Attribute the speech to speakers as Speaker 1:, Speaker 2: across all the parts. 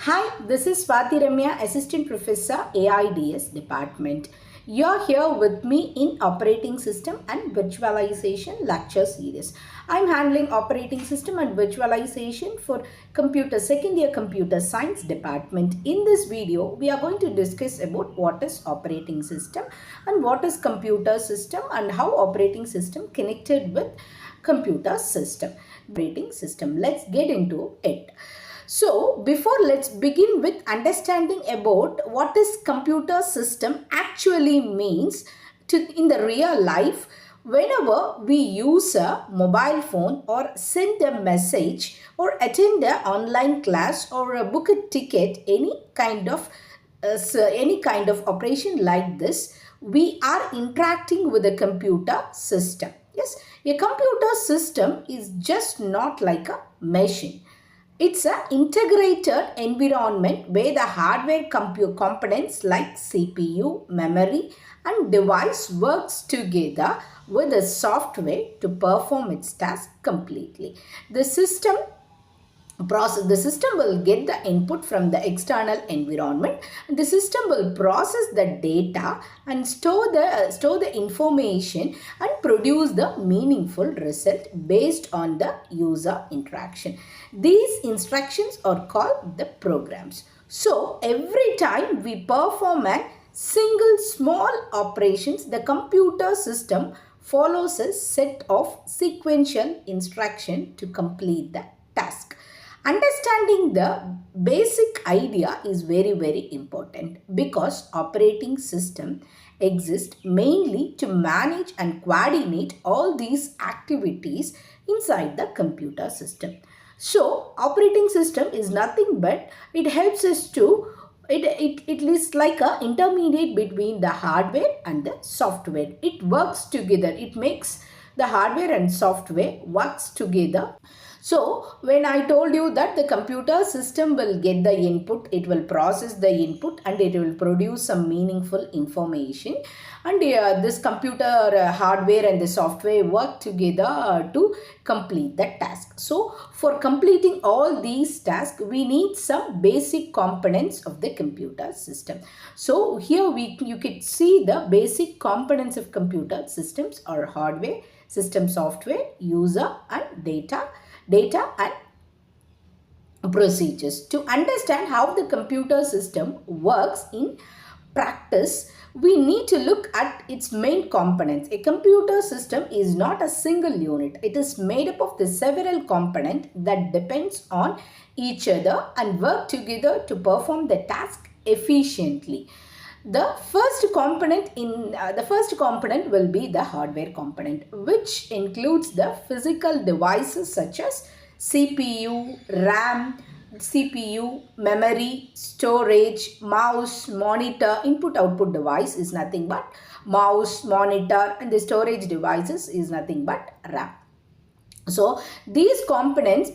Speaker 1: Hi, this is Swathiramya, Assistant Professor, AIDS Department. You're here with me in Operating System and Virtualization lecture series. I'm handling Operating System and Virtualization for Second Year Computer Science Department. In this video, we are going to discuss about what is Operating System and what is Computer System and how Operating System connected with Computer System. Operating System. Let's get into it. So, before let's begin with understanding about what is computer system actually means in the real life. Whenever we use a mobile phone or send a message or attend an online class or book a ticket, any kind of operation like this, we are interacting with a computer system. Yes, a computer system is just not like a machine. It's an integrated environment where the hardware components like CPU, memory and device works together with the software to perform its task completely. The system will get the input from the external environment. The system will process the data and store the information and produce the meaningful result based on the user interaction. These instructions are called the programs. So every time we perform a single small operations, the computer system follows a set of sequential instructions to complete the task. Understanding the basic idea is very important because operating system exists mainly to manage and coordinate all these activities inside the computer system. So operating system is nothing but it helps us to it is like an intermediate between the hardware and the software. It works together. It makes the hardware and software works together. So when I told you that the computer system will get the input, it will process the input and it will produce some meaningful information, and this computer hardware and the software work together to complete the task. So for completing all these tasks, we need some basic components of the computer system. So here you could see the basic components of computer systems are hardware, system software, user and data and procedures. To understand how the computer system works in practice, we need to look at its main components. A computer system is not a single unit. It is made up of the several components that depends on each other and work together to perform the task efficiently. The first component will be the hardware component, which includes the physical devices such as CPU, RAM, CPU, memory, storage, mouse, monitor. Input-output device is nothing but mouse, monitor, and the storage devices is nothing but RAM. So these components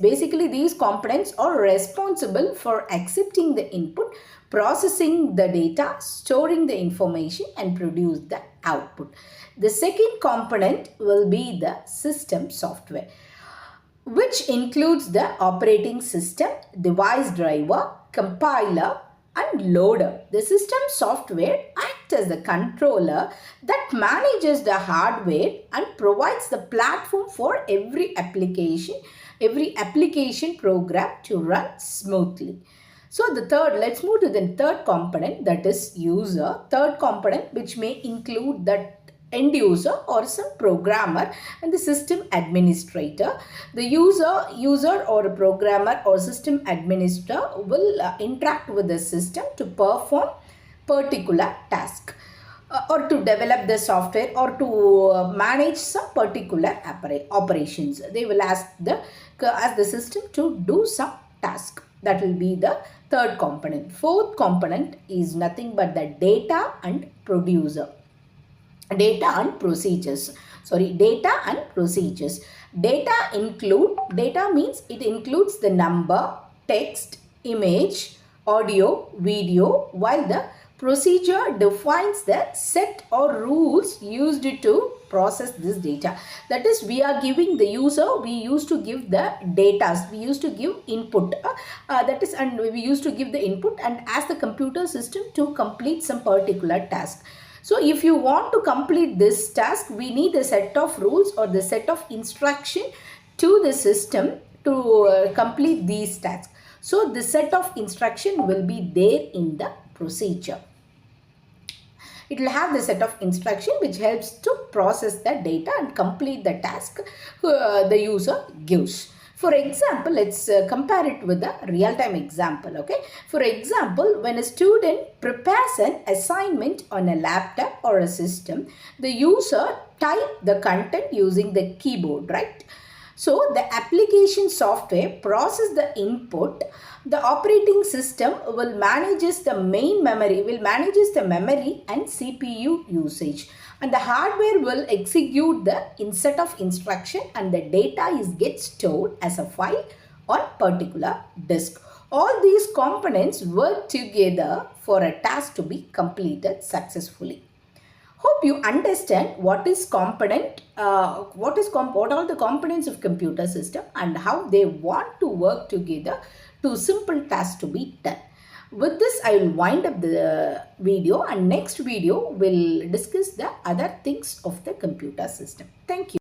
Speaker 1: are responsible for accepting the input, processing the data, storing the information and produce the output. The second component will be the system software, which includes the operating system, device driver, compiler and loader. The system software acts as the controller that manages the hardware and provides the platform for every application program to run smoothly. So let's move to the third component, that is user. Third component, which may include that end user or some programmer and the system administrator. The user or a programmer or system administrator will interact with the system to perform particular task or to develop the software or to manage some particular operations. They will ask the system to do some task. That will be the third component. Fourth component is nothing but the data and procedures. Data means it includes the number, text, image, audio, video, while the Procedure defines the set or rules used to process this data. That is, we are giving the user, we used to give the data, we used to give input, and we used to give the input and ask the computer system to complete some particular task. So if you want to complete this task, we need a set of rules or the set of instruction to the system to complete these tasks. So the set of instruction will be there in the procedure. It will have the set of instruction which helps to process the data and complete the task the user gives. For example, let's compare it with a real-time example. Okay. For example, when a student prepares an assignment on a laptop or a system, the user type the content using the keyboard, right? So the application software process the input. The operating system will manages the main memory, and CPU usage, and the hardware will execute the set of instruction, and the data gets stored as a file on particular disk. All these components work together for a task to be completed successfully. Hope you understand what is component, what are the components of computer system and how they want to work together to simple tasks to be done. With this, I will wind up the video, and next video will discuss the other things of the computer system. Thank you.